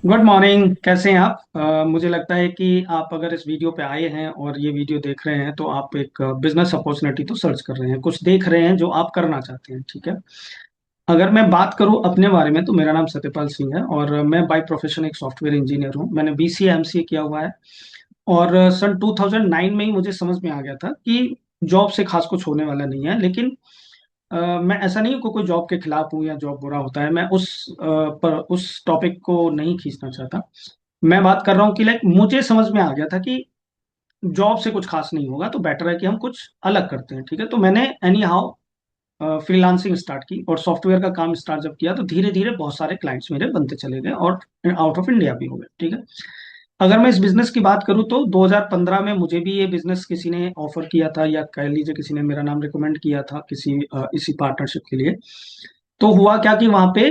Good morning. कैसे हैं आप? मुझे लगता है कि आप अगर इस वीडियो पे आए हैं और ये वीडियो देख रहे हैं तो आप एक बिजनेस अपॉर्चुनिटी तो सर्च कर रहे हैं, कुछ देख रहे हैं जो आप करना चाहते हैं। ठीक है। अगर मैं बात करूं अपने बारे में तो मेरा नाम सत्यपाल सिंह है और मैं बाय प्रोफेशन एक सॉफ्टवेयर इंजीनियर हूं। मैंने बीसीए एमसीए किया हुआ है और सन 2009 में ही मुझे समझ में आ गया था कि जॉब से खास कुछ होने वाला नहीं है। लेकिन मैं ऐसा नहीं हूं कि कोई जॉब के खिलाफ हूं या जॉब बुरा होता है। मैं उस टॉपिक को नहीं खींचना चाहता। मैं बात कर रहा हूँ कि लाइक मुझे समझ में आ गया था कि जॉब से कुछ खास नहीं होगा, तो बेटर है कि हम कुछ अलग करते हैं। ठीक है। तो मैंने एनी हाउ फ्रीलांसिंग स्टार्ट की और सॉफ्टवेयर का काम स्टार्ट जब किया तो धीरे धीरे बहुत सारे क्लाइंट्स मेरे बनते चले गए और आउट ऑफ इंडिया भी हो गए। ठीक है। अगर मैं इस बिजनेस की बात करूं तो 2015 में मुझे भी ये बिजनेस किसी ने ऑफर किया था, या कह लीजिए किसी ने मेरा नाम रिकमेंड किया था किसी इसी पार्टनरशिप के लिए। तो हुआ क्या कि वहां पे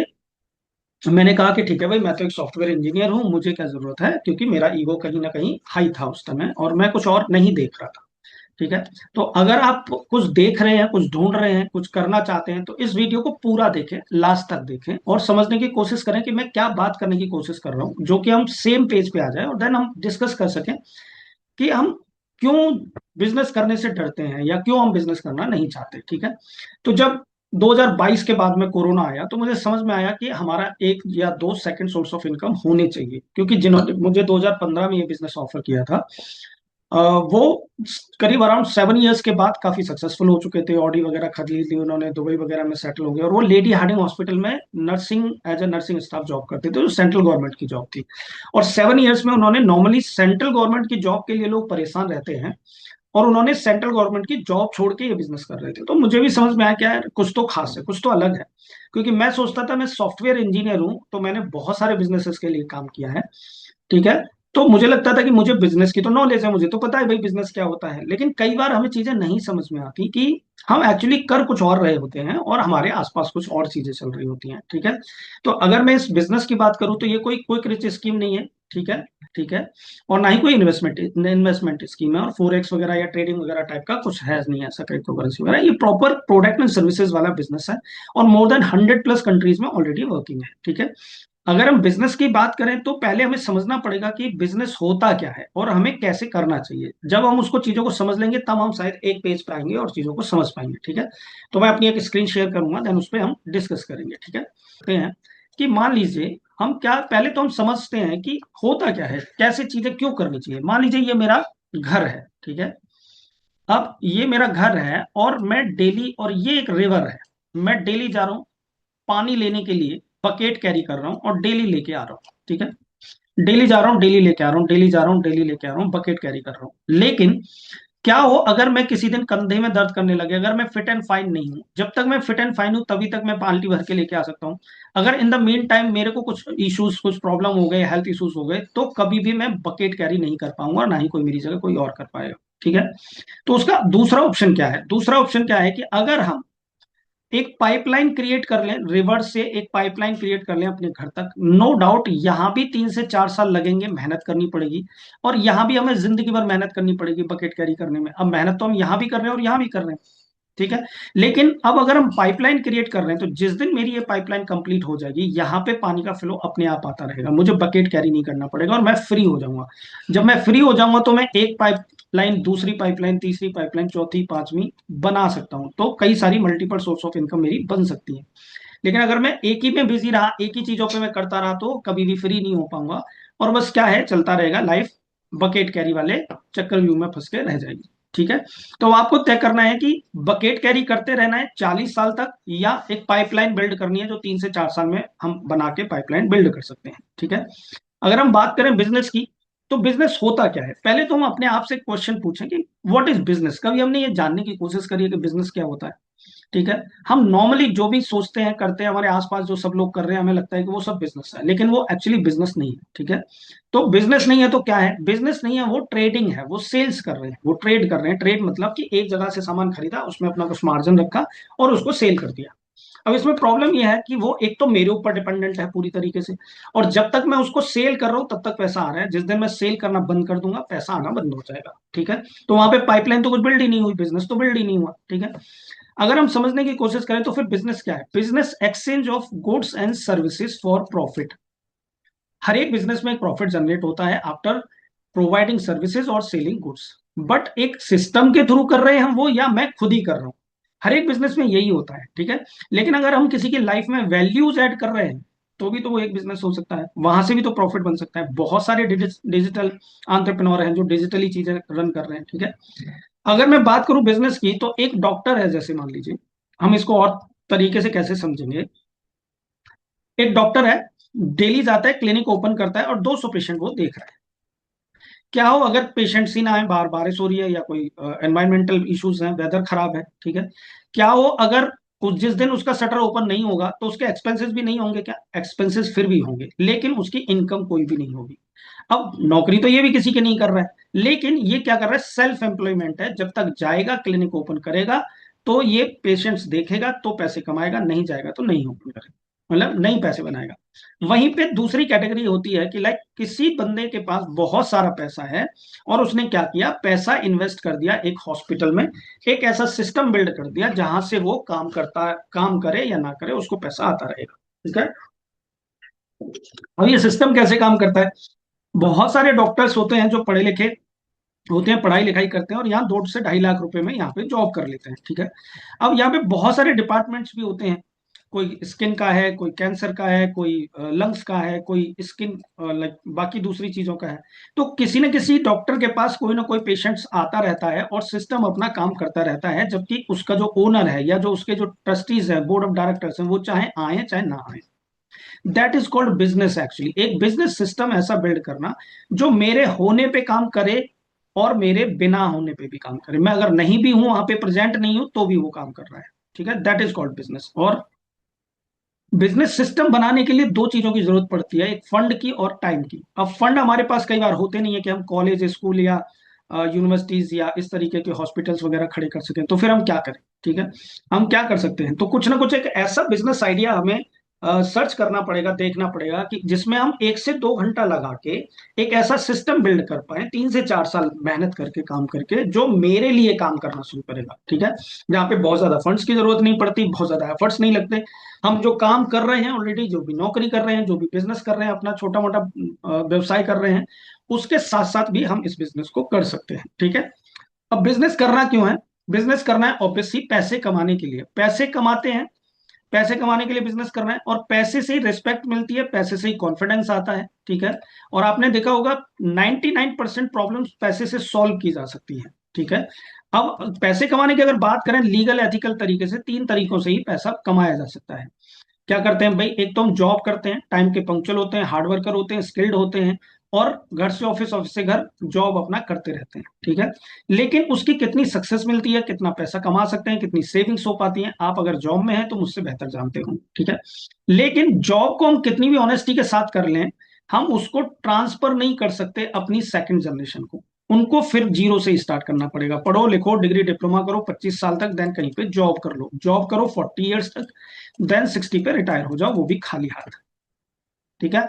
मैंने कहा कि ठीक है भाई, मैं तो एक सॉफ्टवेयर इंजीनियर हूँ, मुझे क्या जरूरत है, क्योंकि मेरा ईगो कहीं ना कहीं हाई था उस समय और मैं कुछ और नहीं देख रहा था। ठीक है। तो अगर आप कुछ देख रहे हैं, कुछ ढूंढ रहे हैं, कुछ करना चाहते हैं तो इस वीडियो को पूरा देखें, लास्ट तक देखें और समझने की कोशिश करें कि मैं क्या बात करने की कोशिश कर रहा हूँ, जो कि हम सेम पेज पे आ जाए और देन हम डिस्कस कर सकें कि हम क्यों बिजनेस करने से डरते हैं या क्यों हम बिजनेस करना नहीं चाहते। ठीक है। तो जब 2022 के बाद में कोरोना आया तो मुझे समझ में आया कि हमारा एक या दो सेकंड सोर्स ऑफ इनकम होने चाहिए, क्योंकि जिन्होंने मुझे 2015 में ये बिजनेस ऑफर किया था वो करीब अराउंड 7 इयर्स के बाद काफी सक्सेसफुल हो चुके थे। ऑडी वगैरह खरीद ली उन्होंने, दुबई वगैरह में सेटल हो गए और वो लेडी हार्डिंग हॉस्पिटल में nursing as a nursing staff job करते थे, जो सेंट्रल गवर्नमेंट की जॉब थी। और 7 इयर्स में उन्होंने, नॉर्मली सेंट्रल गवर्नमेंट की जॉब के लिए लोग परेशान रहते हैं, और उन्होंने सेंट्रल गवर्नमेंट की जॉब छोड़ के ये बिजनेस कर रहे थे। तो मुझे भी समझ में आया क्या है, कुछ तो खास है, कुछ तो अलग है। क्योंकि मैं सोचता था मैं सॉफ्टवेयर इंजीनियर हूं तो मैंने बहुत सारे बिजनेसेस के लिए काम किया है। ठीक है। तो मुझे लगता था कि मुझे बिजनेस की तो नॉलेज है, मुझे तो पता है भाई बिजनेस क्या होता है। लेकिन कई बार हमें चीजें नहीं समझ में आती कि हम एक्चुअली कर कुछ और रहे होते हैं और हमारे आसपास कुछ और चीजें चल रही होती हैं। ठीक है। तो अगर मैं इस बिजनेस की बात करूं तो ये कोई क्विक रिच स्कीम नहीं है। ठीक है। ठीक है। और ना ही कोई इन्वेस्टमेंट स्कीम है, और फोरेक्स वगैरह या ट्रेडिंग वगैरह टाइप का कुछ है नहीं ऐसा, क्रिप्टो करेंसी वगैरह। ये प्रॉपर प्रोडक्ट एंड सर्विसेज वाला बिजनेस है और मोर देन 100+ कंट्रीज में ऑलरेडी वर्किंग है। ठीक है। अगर हम बिजनेस की बात करें तो पहले हमें समझना पड़ेगा कि बिजनेस होता क्या है और हमें कैसे करना चाहिए। जब हम उसको चीजों को समझ लेंगे तब हम शायद एक पेज पर आएंगे और चीजों को समझ पाएंगे। ठीक है। तो मैं अपनी एक स्क्रीन शेयर करूंगा, देन उस पर हम डिस्कस करेंगे। ठीक है। कहते हैं कि मान लीजिए हम क्या, पहले तो हम समझते हैं कि होता क्या है, कैसे चीजें क्यों करनी चाहिए। मान लीजिए ये मेरा घर है। ठीक है। अब ये मेरा घर है और मैं डेली, और ये एक रिवर है, मैं डेली जा रहा हूँ पानी लेने के लिए, बकेट कैरी कर रहा हूँ और डेली लेके आ रहा हूँ। ठीक है। डेली जा रहा हूँ, डेली लेके आ रहा हूँ, डेली जा रहा हूँ, डेली लेके आ रहा हूँ, बकेट कैरी कर रहा हूँ। लेकिन क्या हो अगर मैं किसी दिन कंधे में दर्द करने लगे, अगर मैं फिट एंड फाइन नहीं हूं, जब तक मैं फिट एंड फाइन हूं तभी तक मैं बाल्टी भर के लेके आ सकता हूं। अगर इन द मीन टाइम मेरे को कुछ इश्यूज, कुछ प्रॉब्लम हो गए, हेल्थ इश्यूज हो गए, तो कभी भी मैं बकेट कैरी नहीं कर पाऊंगा और ना ही कोई मेरी जगह कोई और कर पाएगा। ठीक है। तो उसका दूसरा ऑप्शन क्या है? दूसरा ऑप्शन क्या है कि अगर हम एक पाइपलाइन क्रिएट कर लें, रिवर से एक पाइपलाइन क्रिएट कर लें अपने घर तक, नो डाउट यहां भी 3 से 4 साल लगेंगे, मेहनत करनी पड़ेगी, और यहां भी हमें जिंदगी भर मेहनत करनी पड़ेगी बकेट कैरी करने में। अब मेहनत तो हम यहां भी कर रहे हैं और यहां भी कर रहे हैं। ठीक है। लेकिन अब अगर हम पाइपलाइन क्रिएट कर रहे हैं तो जिस दिन मेरी ये पाइपलाइन कंप्लीट हो जाएगी, यहाँ पे पानी का फ्लो अपने आप आता रहेगा, मुझे बकेट कैरी नहीं करना पड़ेगा और मैं फ्री हो जाऊंगा। जब मैं फ्री हो जाऊंगा तो मैं एक पाइपलाइन, दूसरी पाइपलाइन, तीसरी पाइपलाइन, चौथी, पांचवी बना सकता हूँ, तो कई सारी मल्टीपल सोर्स ऑफ इनकम मेरी बन सकती है। लेकिन अगर मैं एक ही में बिजी रहा, एक ही चीजों पे मैं करता रहा, तो कभी भी फ्री नहीं हो पाऊंगा और बस क्या है, चलता रहेगा लाइफ, बकेट कैरी वाले चक्कर व्यू में फंस के रह जाएगी। ठीक है। तो आपको तय करना है कि बकेट कैरी करते रहना है 40 साल तक, या एक पाइपलाइन बिल्ड करनी है जो 3 से 4 साल में हम बना के पाइपलाइन बिल्ड कर सकते हैं। ठीक है। अगर हम बात करें बिजनेस की, तो बिजनेस होता क्या है, पहले तो हम अपने आप से क्वेश्चन पूछें कि व्हाट इज बिजनेस। कभी हमने ये जानने की कोशिश करी है कि बिजनेस क्या होता है? ठीक है। हम नॉर्मली जो भी सोचते हैं, करते हैं, हमारे आसपास जो सब लोग कर रहे हैं, हमें लगता है कि वो सब बिजनेस है, लेकिन वो एक्चुअली बिजनेस नहीं है। ठीक है। तो बिजनेस नहीं है तो क्या है? बिजनेस नहीं है, वो ट्रेडिंग है, वो सेल्स कर रहे हैं, वो ट्रेड कर रहे हैं। ट्रेड मतलब कि एक जगह से सामान खरीदा, उसमें अपना कुछ मार्जिन रखा और उसको सेल कर दिया। अब इसमें प्रॉब्लम यह है कि वो एक तो मेरे ऊपर डिपेंडेंट है पूरी तरीके से, और जब तक मैं उसको सेल कर रहा हूं तब तक पैसा आ रहा है, जिस दिन मैं सेल करना बंद कर दूंगा पैसा आना बंद हो जाएगा। ठीक है। तो वहां पे पाइपलाइन तो कुछ बिल्ड ही नहीं हुई, बिजनेस तो बिल्ड ही नहीं हुआ। ठीक है। अगर हम समझने की कोशिश करें तो फिर बिजनेस क्या है? Business exchange of goods and services for profit. हर एक बिजनेस में एक प्रॉफिट जनरेट होता है आफ्टर प्रोवाइडिंग सर्विसेज और सेलिंग गुड्स, बट एक सिस्टम के थ्रू कर रहे हैं हम वो, या मैं खुद ही कर रहा हूं, हर एक बिजनेस में यही होता है, ठीक है। लेकिन अगर हम किसी की लाइफ में वैल्यूज ऐड कर रहे हैं तो भी तो वो एक बिजनेस हो सकता है, वहां से भी तो प्रॉफिट बन सकता है। बहुत सारे डिजिटल एंटरप्रेन्योर हैं जो डिजिटली चीजें रन कर रहे हैं, ठीक है। अगर मैं बात करूं बिजनेस की, तो एक डॉक्टर है, जैसे मान लीजिए, हम इसको और तरीके से कैसे समझेंगे। एक डॉक्टर है, डेली जाता है, क्लिनिक ओपन करता है और 200 पेशेंट वो देख रहा है। क्या हो अगर पेशेंट्स ही ना आए, बाहर बारिश हो रही है या कोई एनवायरमेंटल इश्यूज हैं, वेदर खराब है, ठीक है। क्या हो अगर उस जिस दिन उसका शटर ओपन नहीं होगा तो उसके एक्सपेंसेस भी नहीं होंगे क्या? एक्सपेंसेस फिर भी होंगे, लेकिन उसकी इनकम कोई भी नहीं होगी। अब नौकरी तो ये भी किसी के नहीं कर रहा है, लेकिन ये क्या कर रहा है, सेल्फ एम्प्लॉयमेंट है। जब तक जाएगा क्लिनिक ओपन करेगा तो ये पेशेंट्स देखेगा तो पैसे कमाएगा, नहीं जाएगा तो नहीं ओपन करेगा, मतलब नहीं पैसे बनाएगा। वहीं पे दूसरी कैटेगरी होती है कि लाइक किसी बंदे के पास बहुत सारा पैसा है और उसने क्या किया, पैसा इन्वेस्ट कर दिया एक हॉस्पिटल में, एक ऐसा सिस्टम बिल्ड कर दिया जहां से वो काम करे या ना करे उसको पैसा आता रहेगा, ठीक है। अब ये सिस्टम कैसे काम करता है, बहुत सारे डॉक्टर्स होते हैं जो पढ़े लिखे होते हैं, पढ़ाई लिखाई करते हैं और यहाँ 2 से 2.5 लाख रुपए में यहाँ पे जॉब कर लेते हैं, ठीक है। अब यहाँ पे बहुत सारे डिपार्टमेंट्स भी होते हैं, कोई स्किन का है, कोई कैंसर का है, कोई लंग्स का है, कोई स्किन लाइक बाकी दूसरी चीजों का है। तो किसी न किसी डॉक्टर के पास कोई ना कोई पेशेंट्स आता रहता है और सिस्टम अपना काम करता रहता है, जबकि उसका जो ओनर है या जो उसके जो ट्रस्टीज है, बोर्ड ऑफ डायरेक्टर्स हैं, वो चाहे आए चाहे ना आए। That is called business actually, एक बिजनेस सिस्टम ऐसा बिल्ड करना जो मेरे होने पे काम करे और मेरे बिना होने पे भी काम करे। मैं अगर नहीं भी हूं, वहां पे प्रेजेंट नहीं हूं, तो भी वो काम कर रहा है, ठीक है। That is called business. और बिजनेस सिस्टम बनाने के लिए दो चीजों की जरूरत पड़ती है, एक फंड की और टाइम की। अब फंड हमारे पास कई बार होते नहीं है कि हम कॉलेज स्कूल या यूनिवर्सिटीज या इस तरीके के हॉस्पिटल्स वगैरह खड़े कर सकें, तो फिर हम क्या करें, ठीक है। हम क्या कर सकते हैं, तो कुछ ना कुछ एक ऐसा बिजनेस आइडिया हमें सर्च करना पड़ेगा, देखना पड़ेगा कि जिसमें हम 1 से 2 घंटा लगा के एक ऐसा सिस्टम बिल्ड कर पाए, 3 से 4 साल मेहनत करके काम करके, जो मेरे लिए काम करना शुरू करेगा, ठीक है। जहाँ पे बहुत ज्यादा फंड्स की जरूरत नहीं पड़ती, बहुत ज्यादा एफर्ट्स नहीं लगते। हम जो काम कर रहे हैं ऑलरेडी, जो भी नौकरी कर रहे हैं, जो भी बिजनेस कर रहे हैं, अपना छोटा मोटा व्यवसाय कर रहे हैं, उसके साथ साथ भी हम इस बिजनेस को कर सकते हैं, ठीक है। अब बिजनेस करना क्यों है? बिजनेस करना है ऑब्वियसली पैसे कमाने के लिए। पैसे कमाते हैं, पैसे कमाने के लिए बिजनेस करना है, और पैसे से ही रिस्पेक्ट मिलती है, पैसे से ही कॉन्फिडेंस आता है, ठीक है। और आपने देखा होगा 99% प्रॉब्लम्स पैसे से सॉल्व की जा सकती हैं, ठीक है। अब पैसे कमाने की अगर बात करें लीगल एथिकल तरीके से, 3 तरीकों से ही पैसा कमाया जा सकता है। क्या करते हैं भाई, एक तो हम जॉब करते हैं, टाइम के पंक्चुअल होते हैं, हार्ड वर्कर होते हैं, स्किल्ड होते हैं, और घर से ऑफिस, ऑफिस से घर, जॉब अपना करते रहते हैं, ठीक है। लेकिन उसकी कितनी सक्सेस मिलती है, कितना पैसा कमा सकते हैं, कितनी सेविंग्स हो पाती हैं, आप अगर जॉब में हैं तो मुझसे बेहतर जानते हो, ठीक है। लेकिन जॉब को हम कितनी भी ऑनेस्टी के साथ कर लें, हम उसको ट्रांसफर नहीं कर सकते अपनी सेकंड जनरेशन को। उनको फिर जीरो से स्टार्ट करना पड़ेगा। पढ़ो लिखो, डिग्री डिप्लोमा करो 25 साल तक, देन कहीं पे जॉब कर लो, जॉब करो 40 ईयर्स तक, देन 60 पे रिटायर हो जाओ, वो भी खाली हाथ, ठीक है।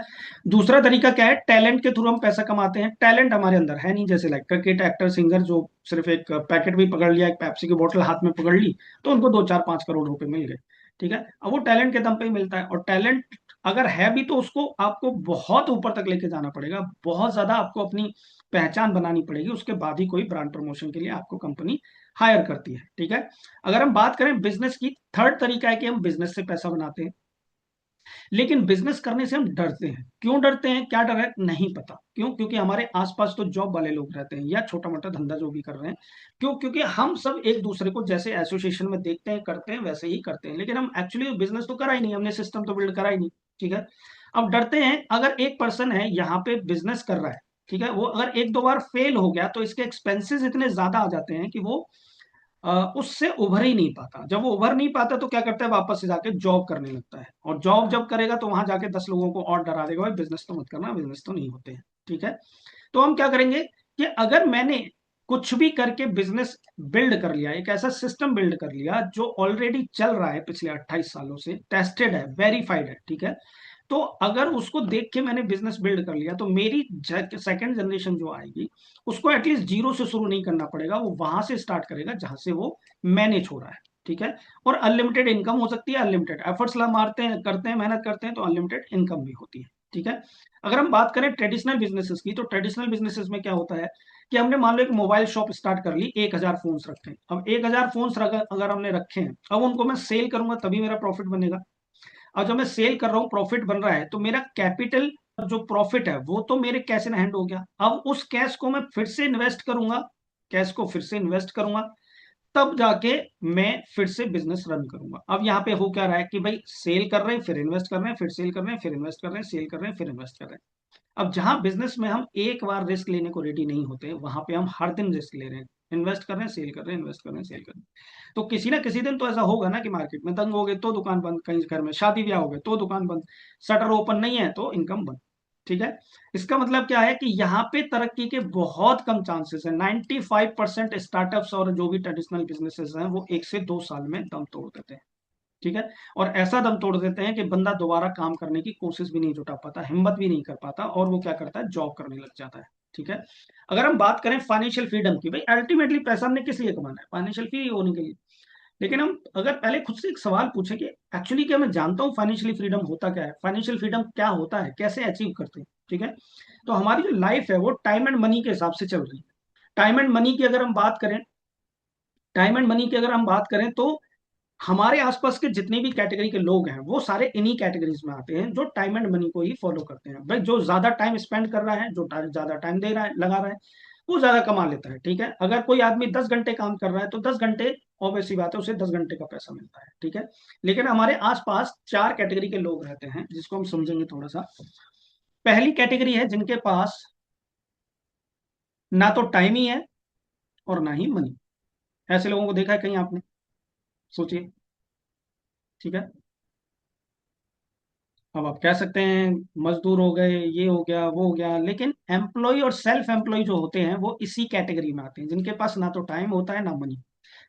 दूसरा तरीका क्या है, टैलेंट के थ्रू हम पैसा कमाते हैं। टैलेंट हमारे अंदर है नहीं, जैसे लाइक क्रिकेट एक्टर सिंगर जो सिर्फ एक पैकेट भी पकड़ लिया, एक पेप्सी की बोतल हाथ में पकड़ ली, तो उनको 2 4 5 करोड़ रुपए मिल गए, ठीक है। अब वो टैलेंट के दम पे ही मिलता है, और टैलेंट अगर है भी तो उसको आपको बहुत ऊपर तक लेके जाना पड़ेगा, बहुत ज्यादा आपको अपनी पहचान बनानी पड़ेगी, उसके बाद ही कोई ब्रांड प्रमोशन के लिए आपको कंपनी हायर करती है, ठीक है। अगर हम बात करें बिजनेस की, थर्ड तरीका है कि हम बिजनेस से पैसा बनाते हैं। लेकिन बिजनेस करने से हम डरते हैं। क्यों डरते हैं, क्या डर है, नहीं पता क्यों, क्योंकि हमारे आसपास तो जॉब वाले लोग रहते हैं या छोटा मोटा धंधा जो भी कर रहे हैं। क्यों? क्योंकि हम सब एक दूसरे को जैसे एसोसिएशन में देखते हैं, करते हैं, वैसे ही करते हैं, लेकिन हम एक्चुअली बिजनेस तो करा ही नहीं, हमने सिस्टम तो बिल्ड करा ही नहीं, ठीक है। अब डरते हैं, अगर एक पर्सन है यहाँ पे बिजनेस कर रहा है, ठीक है, वो अगर 1 2 बार फेल हो गया तो इसके एक्सपेंसेस इतने ज्यादा आ जाते हैं कि वो उससे उभर ही नहीं पाता। जब वो उभर नहीं पाता तो क्या करता है, वापस से जाके जॉब करने लगता है, और जॉब जब करेगा तो वहां जाके 10 लोगों को और डरा देगा, भाई बिजनेस तो मत करना, बिजनेस तो नहीं होते हैं, ठीक है। तो हम क्या करेंगे कि अगर मैंने कुछ भी करके बिजनेस बिल्ड कर लिया, एक ऐसा सिस्टम बिल्ड कर लिया जो ऑलरेडी चल रहा है, पिछले 28 सालों से टेस्टेड है, वेरीफाइड है, ठीक है। तो अगर उसको देख के मैंने बिजनेस बिल्ड कर लिया, तो मेरी सेकंड जनरेशन जो आएगी उसको एटलीस्ट जीरो से शुरू नहीं करना पड़ेगा, वो वहां से स्टार्ट करेगा जहां से वो मैंने छोड़ा है, ठीक है। और अनलिमिटेड इनकम हो सकती है, अनलिमिटेड एफर्ट्स ला मारते हैं, करते हैं, मेहनत करते हैं, तो अनलिमिटेड इनकम भी होती है, ठीक है। अगर हम बात करें ट्रेडिशनल बिजनेसेस की, तो ट्रेडिशनल बिजनेसेस में क्या होता है कि हमने मान लो एक मोबाइल शॉप स्टार्ट कर ली, 1,000 फोन्स रखे हैं। अब 1,000 फोन्स अगर हमने रखे हैं, अब उनको मैं सेल करूंगा तभी मेरा प्रॉफिट बनेगा। और जब मैं सेल कर रहा हूँ, प्रॉफिट बन रहा है, तो मेरा कैपिटल जो प्रॉफिट है वो तो मेरे कैश इन हैंड हो गया। अब उस कैश को मैं फिर से इन्वेस्ट करूंगा, कैश को फिर से इन्वेस्ट करूंगा, तब जाके मैं फिर से बिजनेस रन करूंगा। अब यहाँ पे हो क्या रहा है कि भाई सेल कर रहे हैं, फिर इन्वेस्ट कर रहे हैं, फिर सेल कर रहे हैं, फिर इन्वेस्ट कर रहे हैं, सेल कर रहे हैं, फिर इन्वेस्ट कर रहे हैं। अब जहां बिजनेस में हम एक बार रिस्क लेने को रेडी नहीं होते, वहां पे हम हर दिन रिस्क ले रहे हैं, इन्वेस्ट कर रहे हैं, सेल कर रहे हैं, इन्वेस्ट कर रहे हैं, सेल कर रहे हैं। तो किसी ना किसी दिन तो ऐसा होगा ना कि मार्केट में दंग हो गए तो दुकान बंद, कहीं घर में शादी ब्याह हो गए तो दुकान बंद, शटर ओपन नहीं है तो इनकम बंद। ठीक है। इसका मतलब क्या है कि यहाँ पे तरक्की के बहुत कम चांसेस है। 95% स्टार्टअप्स और जो भी ट्रेडिशनल बिजनेसेस हैं वो 1 से 2 साल में दम तोड़ देते हैं। ठीक है। और ऐसा दम तोड़ देते हैं कि बंदा दोबारा काम करने की कोशिश भी नहीं जुटा पाता, हिम्मत भी नहीं कर पाता, और वो क्या करता है, जॉब करने लग जाता है। ठीक है। अगर हम बात करें फाइनेंशियल फ्रीडम की, भाई अल्टीमेटली पैसा हमने किस लिए कमाना है, फाइनेंशियल फ्री होने के लिए। लेकिन हम अगर पहले खुद से एक सवाल पूछें कि एक्चुअली क्या मैं जानता हूँ फाइनेंशियली फ्रीडम होता क्या है, फाइनेंशियल फ्रीडम क्या होता है, कैसे अचीव करते हैं। ठीक है। तो हमारी जो लाइफ है वो टाइम एंड मनी के हिसाब से चल रही है। टाइम एंड मनी की अगर हम बात करें, टाइम एंड मनी की अगर हम बात करें, तो हमारे आसपास के जितनी भी कैटेगरी के लोग हैं वो सारे इन्हीं कैटेगरीज में आते हैं, जो टाइम एंड मनी को ही फॉलो करते हैं। भाई जो ज्यादा टाइम स्पेंड कर रहा है, जो ज्यादा टाइम दे रहा है, लगा रहा है, वो ज्यादा कमा लेता है। ठीक है। अगर कोई आदमी 10 घंटे काम कर रहा है तो 10 घंटे, ऑब्वियस सी बात है, उसे 10 घंटे का पैसा मिलता है। ठीक है। लेकिन हमारे आसपास 4 कैटेगरी के लोग रहते हैं जिसको हम समझेंगे थोड़ा सा। पहली कैटेगरी है जिनके पास ना तो टाइम ही है और ना ही मनी। ऐसे लोगों को देखा है कहीं आपने? सोचिए। ठीक है। अब आप कह सकते हैं मजदूर हो गए, ये हो गया, वो हो गया, लेकिन एम्प्लॉय और सेल्फ एम्प्लॉय जो होते हैं वो इसी कैटेगरी में आते हैं, जिनके पास ना तो टाइम होता है ना मनी।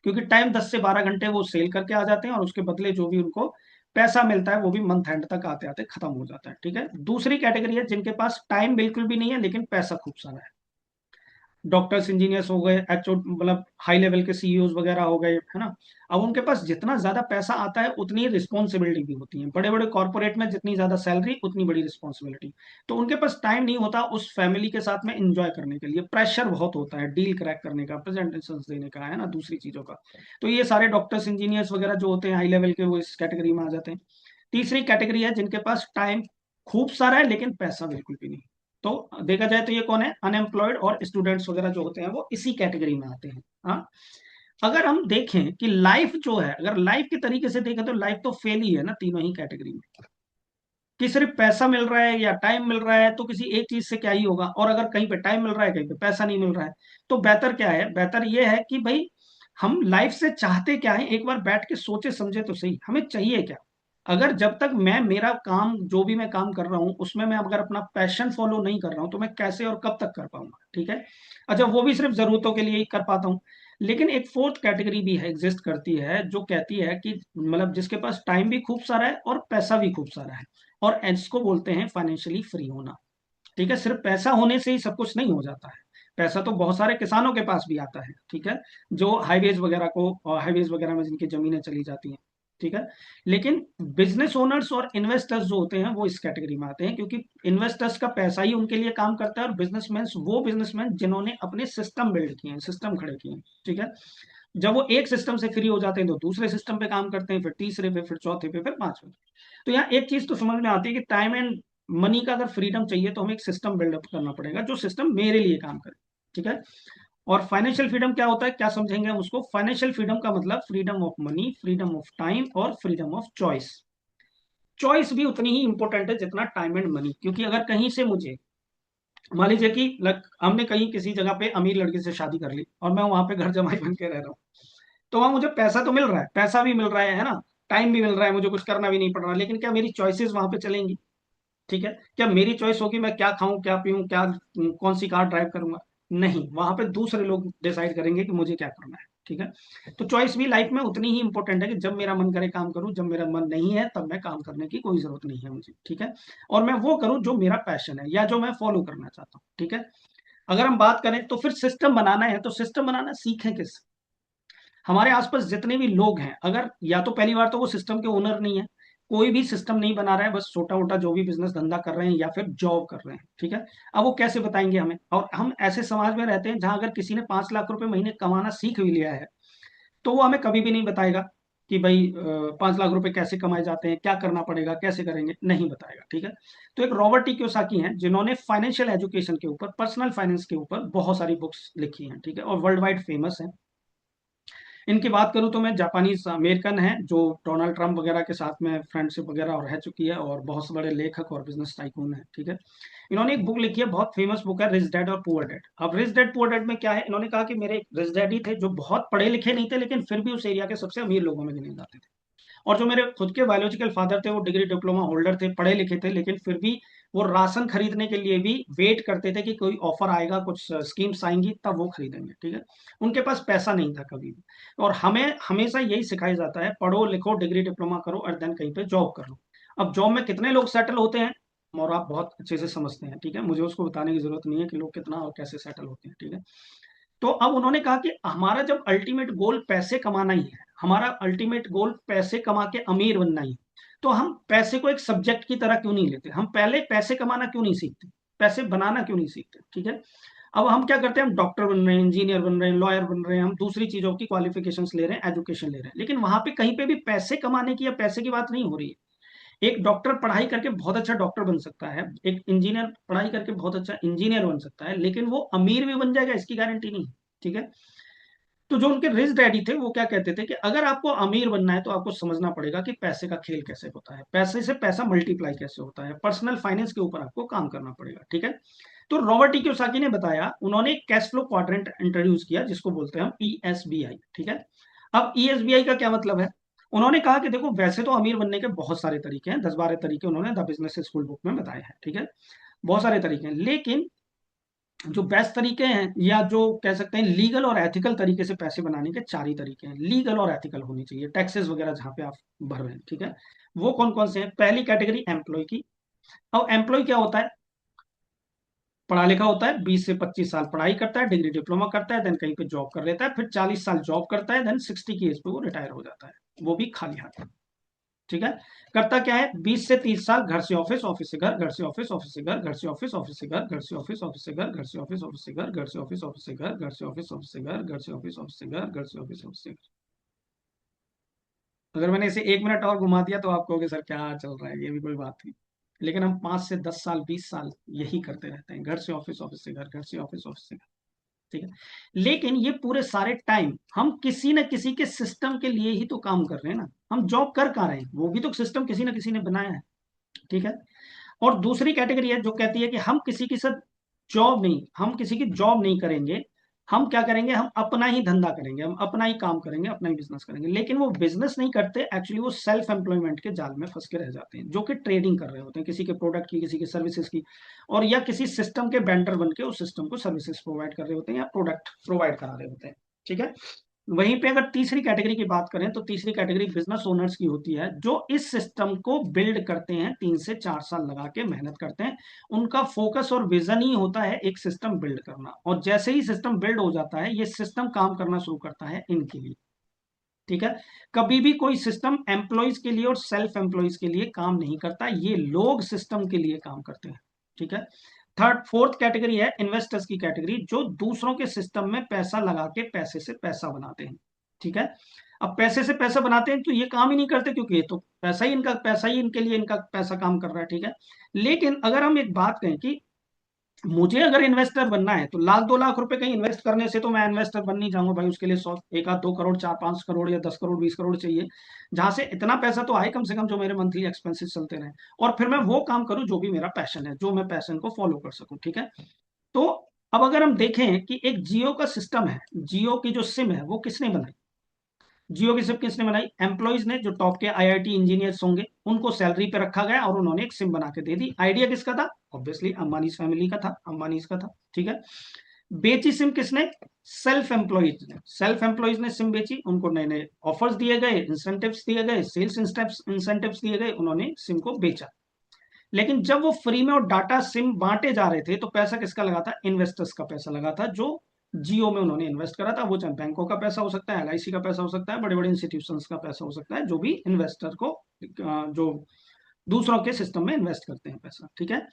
क्योंकि टाइम 10 से 12 घंटे वो सेल करके आ जाते हैं, और उसके बदले जो भी उनको पैसा मिलता है वो भी मंथ एंड तक आते आते खत्म हो जाता है। ठीक है। दूसरी कैटेगरी है जिनके पास टाइम बिल्कुल भी नहीं है लेकिन पैसा खूब सारा है। डॉक्टर्स, इंजीनियर्स हो गए, एचओ मतलब हाई लेवल के सीईओज वगैरह हो गए, है ना। अब उनके पास जितना ज्यादा पैसा आता है उतनी रिस्पॉन्सिबिलिटी भी होती है। बड़े बड़े कॉर्पोरेट में जितनी ज्यादा सैलरी उतनी बड़ी रिस्पॉन्सिबिलिटी। तो उनके पास टाइम नहीं होता उस फैमिली के साथ में एंजॉय करने के लिए, प्रेशर बहुत होता है डील क्रैक करने का, प्रेजेंटेशन देने का, है ना, दूसरी चीजों का। तो ये सारे डॉक्टर्स, इंजीनियर्स वगैरह जो होते हैं हाई लेवल के, वो इस कैटेगरी में आ जाते हैं। तीसरी कैटेगरी है जिनके पास टाइम खूब सारा है लेकिन पैसा बिल्कुल भी नहीं। तो देखा जाए तो ये कौन है, अनएम्प्लॉयड और स्टूडेंट्स वगैरह जो होते हैं वो इसी कैटेगरी में आते हैं। हाँ। अगर हम देखें कि लाइफ जो है, अगर लाइफ के तरीके से देखें तो लाइफ तो फेल ही है ना तीनों ही कैटेगरी में। कि सिर्फ पैसा मिल रहा है या टाइम मिल रहा है तो किसी एक चीज से क्या ही होगा, और अगर कहीं पे टाइम मिल रहा है, कहीं पे पैसा नहीं मिल रहा है, तो बेहतर क्या है, बेहतर ये है कि भाई हम लाइफ से चाहते क्या है, एक बार बैठ के सोचे समझे तो सही, हमें चाहिए क्या। अगर जब तक मैं मेरा काम, जो भी मैं काम कर रहा हूं उसमें मैं अगर अपना पैशन फॉलो नहीं कर रहा हूं, तो मैं कैसे और कब तक कर पाऊंगा। ठीक है। अच्छा, वो भी सिर्फ जरूरतों के लिए ही कर पाता हूँ। लेकिन एक फोर्थ कैटेगरी भी है, एग्जिस्ट करती है, जो कहती है कि मतलब जिसके पास टाइम भी खूब सारा है और पैसा भी खूब सारा है, और इसको बोलते हैं फाइनेंशियली फ्री होना। ठीक है। सिर्फ पैसा होने से ही सब कुछ नहीं हो जाता है। पैसा तो बहुत सारे किसानों के पास भी आता है। ठीक है। जो हाईवेज वगैरह को, हाईवेज वगैरह में जिनकी जमीनें चली जाती हैं। ठीक है। लेकिन बिजनेस ओनर्स और इन्वेस्टर्स जो होते हैं वो इस कैटेगरी में आते हैं, क्योंकि इन्वेस्टर्स का पैसा ही उनके लिए काम करता है, और बिजनेसमैन वो बिजनेसमैन जिन्होंने अपने सिस्टम बिल्ड किए हैं, सिस्टम खड़े किए हैं। ठीक है। जब वो एक सिस्टम से फ्री हो जाते हैं तो दूसरे सिस्टम पे काम करते हैं, फिर तीसरे पे, फिर चौथे पे, फिर पांचवे। तो यहाँ एक चीज तो समझ में आती है कि टाइम एंड मनी का अगर फ्रीडम चाहिए तो हमें एक सिस्टम बिल्डअप करना पड़ेगा जो सिस्टम मेरे लिए काम करे। ठीक है। और फाइनेंशियल फ्रीडम क्या होता है, क्या समझेंगे हम उसको। फाइनेंशियल फ्रीडम का मतलब freedom of money, freedom of time और फ्रीडम ऑफ चॉइस। चॉइस भी उतनी ही इंपॉर्टेंट है जितना टाइम एंड मनी, क्योंकि अगर कहीं से मुझे, मान लीजिए कि हमने कहीं किसी जगह पे अमीर लड़की से शादी कर ली और मैं वहां पे घर जमाई बन के रह रहा हूँ, तो वहां मुझे पैसा तो मिल रहा है, पैसा भी मिल रहा है ना, टाइम भी मिल रहा है, मुझे कुछ करना भी नहीं पड़ रहा, लेकिन क्या मेरी चॉइसेस वहां पे चलेंगी? ठीक है। क्या मेरी चॉइस होगी मैं क्या खाऊं, क्या पीऊं, क्या कौन सी कार ड्राइव करूंगा? नहीं, वहां पे दूसरे लोग डिसाइड करेंगे कि मुझे क्या करना है। ठीक है। तो चॉइस भी लाइफ में उतनी ही इंपॉर्टेंट है कि जब मेरा मन करे काम करूं, जब मेरा मन नहीं है तब मैं काम करने की कोई जरूरत नहीं है मुझे। ठीक है। और मैं वो करूं जो मेरा पैशन है या जो मैं फॉलो करना चाहता हूँ। ठीक है। अगर हम बात करें तो फिर सिस्टम बनाना है, तो सिस्टम बनाना सीखें किस। हमारे आसपास जितने भी लोग हैं, अगर या तो पहली बार तो वो सिस्टम के ओनर नहीं है, कोई भी सिस्टम नहीं बना रहा है, बस छोटा मोटा जो भी बिजनेस धंधा कर रहे हैं या फिर जॉब कर रहे हैं, ठीक है। अब वो कैसे बताएंगे हमें? और हम ऐसे समाज में रहते हैं जहां अगर किसी ने 5 लाख रुपए महीने कमाना सीख भी लिया है, तो वो हमें कभी भी नहीं बताएगा कि भाई 5 लाख रुपए कैसे कमाए जाते हैं, क्या करना पड़ेगा, कैसे करेंगे, नहीं बताएगा, ठीक है। तो एक रॉबर्ट टी कियोसाकी हैं जिन्होंने फाइनेंशियल एजुकेशन के ऊपर, पर्सनल फाइनेंस के ऊपर बहुत सारी बुक्स लिखी हैं, ठीक है, और वर्ल्ड वाइड फेमस है। इनकी बात करूं तो मैं, जापानीज अमेरिकन है जो डोनाल्ड ट्रंप वगैरह के साथ में फ्रेंडशिप वगैरह और रह चुकी है, और बहुत से बड़े लेखक और बिजनेस टाइकून है, ठीक है। इन्होंने एक बुक लिखी है, बहुत फेमस बुक है, रिच डैड और पुअर डैड। अब रिच डैड पुअर डैड में क्या है, इन्होंने कहा कि मेरे एक रिच डैडी थे जो बहुत पढ़े लिखे नहीं थे, लेकिन फिर भी उस एरिया के सबसे अमीर लोगों में गिने जाते थे। और जो मेरे खुद के बायोलॉजिकल फादर थे, वो डिग्री डिप्लोमा होल्डर थे, पढ़े लिखे थे, लेकिन फिर भी वो राशन खरीदने के लिए भी वेट करते थे कि कोई ऑफर आएगा, कुछ स्कीम्स आएंगी तब वो खरीदेंगे, ठीक है। उनके पास पैसा नहीं था कभी भी। और हमें हमेशा यही सिखाया जाता है, पढ़ो लिखो, डिग्री डिप्लोमा करो और देन कहीं पे जॉब कर लो। अब जॉब में कितने लोग सेटल होते हैं, और आप बहुत अच्छे से समझते हैं, ठीक है, मुझे उसको बताने की जरूरत नहीं है कि लोग कितना और कैसे सेटल होते हैं, ठीक है। तो अब उन्होंने कहा कि हमारा जब अल्टीमेट गोल पैसे कमाना ही है, हमारा अल्टीमेट गोल पैसे कमा के अमीर बनना ही है, तो हम पैसे को एक सब्जेक्ट की तरह क्यों नहीं लेते, हम पहले पैसे कमाना क्यों नहीं सीखते, पैसे बनाना क्यों नहीं सीखते, ठीक है। अब हम क्या करते हैं, हम डॉक्टर बन रहे हैं, इंजीनियर बन रहे हैं, लॉयर बन रहे हैं, हम दूसरी चीजों की क्वालिफिकेशंस ले रहे हैं, एजुकेशन ले रहे हैं, लेकिन वहां पे कहीं पे भी पैसे कमाने की या पैसे की बात नहीं हो रही है। एक डॉक्टर पढ़ाई करके बहुत अच्छा डॉक्टर बन सकता है, एक इंजीनियर पढ़ाई करके बहुत अच्छा इंजीनियर बन सकता है, लेकिन वो अमीर भी बन जाएगा इसकी गारंटी नहीं है, ठीक है। तो जो उनके रिच डैडी थे वो क्या कहते थे कि अगर आपको अमीर बनना है तो आपको समझना पड़ेगा कि पैसे का खेल कैसे होता है, पैसे से पैसा मल्टीप्लाई कैसे होता है, पर्सनल फाइनेंस के ऊपर आपको काम करना पड़ेगा, ठीक है। तो रॉबर्ट टी कियोसाकी ने बताया, उन्होंने कैश फ्लो क्वाड्रेंट इंट्रोड्यूस किया जिसको बोलते हैं हम ईएसबीआई, ठीक है। अब ईएसबीआई का क्या मतलब है? उन्होंने कहा कि देखो, वैसे तो अमीर बनने के बहुत सारे तरीके हैं, 10-12 तरीके उन्होंने द बिजनेस स्कूल बुक में बताए हैं, ठीक है। बहुत सारे तरीके हैं, लेकिन जो बेस्ट तरीके हैं, या जो कह सकते हैं लीगल और एथिकल तरीके से पैसे बनाने के 4 ही तरीके हैं। लीगल और एथिकल होनी चाहिए, टैक्सेस वगैरह जहां पे आप भर रहे हैं, ठीक है। वो कौन कौन से हैं? पहली कैटेगरी एम्प्लॉय की। अब एम्प्लॉय क्या होता है? पढ़ा लिखा होता है, 20 से 25 साल पढ़ाई करता है, डिग्री डिप्लोमा करता है, देन कहीं पे जॉब कर लेता है, फिर 40 साल जॉब करता है, देन 60 की एज पे वो रिटायर हो जाता है, वो भी खाली हाथ, ठीक है। करता क्या है, 20 से 30 साल घर से ऑफिस, ऑफिस से घर, घर से ऑफिस, ऑफिस से घर, घर से ऑफिस, ऑफिस से घर, घर से ऑफिस, ऑफिस से घर, घर से ऑफिस, ऑफिस से घर, घर से ऑफिस, ऑफिस से घर, घर से ऑफिस, ऑफिस से घर, घर से ऑफिस, ऑफिस से घर, घर से ऑफिस, ऑफिस से घर। अगर मैंने इसे 1 मिनट और घुमा दिया तो आप कहोगे सर क्या चल रहा है, ये भी कोई बात नहीं। लेकिन हम 5 से 10 साल, 20 साल यही करते रहते हैं, घर से ऑफिस, ऑफिस से घर, घर से ऑफिस, ऑफिस से घर, ठीक है। लेकिन ये पूरे सारे टाइम हम किसी न किसी के सिस्टम के लिए ही तो काम कर रहे हैं ना, हम जॉब कर कहाँ रहे हैं, वो भी तो सिस्टम किसी न किसी ने बनाया है, ठीक है। और दूसरी कैटेगरी है जो कहती है कि हम किसी की जॉब नहीं करेंगे, हम क्या करेंगे, हम अपना ही धंधा करेंगे, हम अपना ही काम करेंगे, अपना ही बिजनेस करेंगे, लेकिन वो बिजनेस नहीं करते, एक्चुअली वो सेल्फ एम्प्लॉयमेंट के जाल में फंस के रह जाते हैं, जो कि ट्रेडिंग कर रहे होते हैं किसी के प्रोडक्ट की, किसी के सर्विसेज की, और या किसी सिस्टम के बेंडर बन के उस सिस्टम को सर्विसेज प्रोवाइड कर रहे होते हैं या प्रोडक्ट प्रोवाइड करा रहे होते हैं, ठीक है। वहीं पे अगर तीसरी कैटेगरी की बात करें तो तीसरी कैटेगरी बिजनेस ओनर्स की होती है, जो इस सिस्टम को बिल्ड करते हैं, 3 से 4 साल लगा के मेहनत करते हैं। उनका फोकस और विजन ही होता है एक सिस्टम बिल्ड करना, और जैसे ही सिस्टम बिल्ड हो जाता है ये सिस्टम काम करना शुरू करता है इनके लिए, ठीक है। कभी भी कोई सिस्टम एम्प्लॉयज के लिए और सेल्फ एम्प्लॉयज के लिए काम नहीं करता, ये लोग सिस्टम के लिए काम करते हैं, ठीक है। थर्ड फोर्थ कैटेगरी है इन्वेस्टर्स की कैटेगरी, जो दूसरों के सिस्टम में पैसा लगा के पैसे से पैसा बनाते हैं, ठीक है। अब पैसे से पैसा बनाते हैं तो ये काम ही नहीं करते, क्योंकि ये तो पैसा ही इनके लिए, इनका पैसा काम कर रहा है, ठीक है। लेकिन अगर हम एक बात कहें कि मुझे अगर इन्वेस्टर बनना है तो 1-2 लाख रुपए कहीं इन्वेस्ट करने से तो मैं इन्वेस्टर बन नहीं जाऊंगा भाई, उसके लिए 100, 1-2 करोड़, 4-5 करोड़ या 10 करोड़, 20 करोड़ चाहिए, जहां से इतना पैसा तो आए कम से कम जो मेरे मंथली एक्सपेंसेस चलते रहे, और फिर मैं वो काम करूं जो भी मेरा पैशन है, जो मैं पैशन को फॉलो कर सकूं, ठीक है। तो अब अगर हम देखें कि एक जियो का सिस्टम है, जियो की जो सिम है वो किसने बनाई? जियो की सिम किसने बनाई? एम्प्लॉयज ने, जो टॉप के आईआईटी इंजीनियर्स होंगे, उनको सैलरी पे रखा गया और उन्होंने एक सिम बना के दे दी। आइडिया किसका था? ऑब्वियसली अंबानी फैमिली का था, अंबानी का था, ठीक है। बेची सिम किसने? सेल्फ एम्प्लॉयज ने। सेल्फ एम्प्लॉयज ने सिम बेची, उनको नए नए ऑफर्स दिए गए, इंसेंटिव्स दिए गए, सेल्स इंसेंटिव्स दिए गए, उन्होंने सिम को बेचा। लेकिन जब वो फ्री में और डाटा सिम बांटे जा रहे थे तो पैसा किसका लगा था? इन्वेस्टर्स का पैसा लगा था, जो जियो में उन्होंने इन्वेस्ट करा था। वो चाहे बैंकों का पैसा हो सकता है, एलआईसी का पैसा हो सकता है, बड़े बड़े इंस्टीट्यूशंस का पैसा हो सकता है, जो भी इन्वेस्टर को जो दूसरों के सिस्टम में इन्वेस्ट करते हैं पैसा, ठीक है।